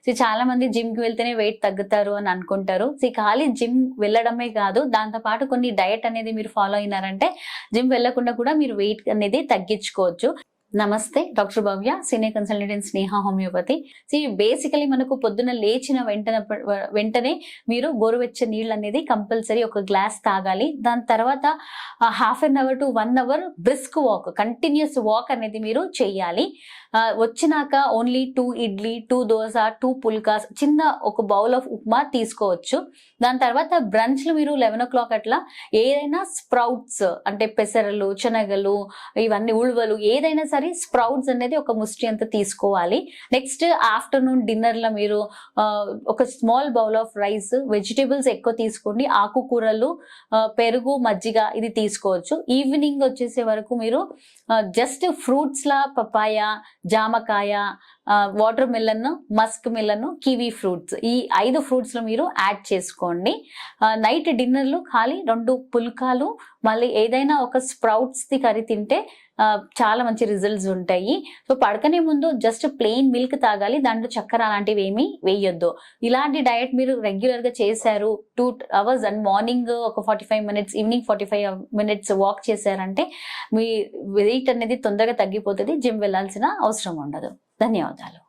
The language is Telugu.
సో చాలా మంది జిమ్ కి వెళ్తేనే వెయిట్ తగ్గుతారు అని అనుకుంటారు. సో ఖాళీ జిమ్ వెళ్ళడమే కాదు, దాంతో పాటు కొన్ని డయట్ అనేది మీరు ఫాలో అయినారంటే జిమ్ వెళ్ళకుండా కూడా మీరు వెయిట్ అనేది తగ్గించుకోవచ్చు. నమస్తే, doctor Bhavya, senior consultant in Sneha homeopathy. Basically మనకు పొద్దున లేచిన వెంటనే మీరు గోరువెచ్చని నీళ్ళు అనేది కంపల్సరీ ఒక గ్లాస్ తాగాలి. దాని తర్వాత half an hour to 1 hour brisk walk, continuous walk అనేది మీరు చెయ్యాలి. వచ్చినాక ఓన్లీ 2 ఇడ్లీ, 2 దోస, 2 పుల్కాస్, చిన్న ఒక బౌల్ ఆఫ్ ఉప్మా తీసుకోవచ్చు. దాని తర్వాత బ్రంచ్లు మీరు 11 o'clock అట్లా ఏదైనా స్ప్రౌట్స్ అంటే పెసరలు, శనగలు, ఇవన్నీ ఉల్వలు, ఏదైనా సరే స్ప్రౌట్స్ అనేది ఒక ముష్టి అంత తీసుకోవాలి. నెక్స్ట్ ఆఫ్టర్నూన్ డిన్నర్ లో మీరు ఒక small bowl of rice, vegetables ఎక్కువ తీసుకోండి, ఆకుకూరలు, పెరుగు, మజ్జిగ ఇది తీసుకోవచ్చు. ఈవినింగ్ వచ్చేసే వరకు మీరు జస్ట్ ఫ్రూట్స్ లా పపాయ, జామకాయ, water melon, Musk melon, kiwi fruits, ఈ 5 ఫ్రూట్స్ లో మీరు యాడ్ చేసుకోండి. నైట్ డిన్నర్లు ఖాళీ 2 పుల్కాలు, మళ్ళీ ఏదైనా ఒక స్ప్రౌట్స్ ది కర్రీ తింటే చాలా మంచి రిజల్ట్స్ ఉంటాయి. సో పడకనే ముందు జస్ట్ ప్లెయిన్ మిల్క్ తాగాలి, దాంట్లో చక్కెర అలాంటివి ఏమీ వేయొద్దు. ఇలాంటి డయట్ మీరు రెగ్యులర్ గా చేశారు 2 hours అండ్ మార్నింగ్ ఒక 45 minutes, ఈవినింగ్ 45 minutes వాక్ చేశారంటే మీ వెయిట్ అనేది తొందరగా తగ్గిపోతుంది. జిమ్ వెళ్ళాల్సిన అవసరం ఉండదు. ధన్యవాదాలు.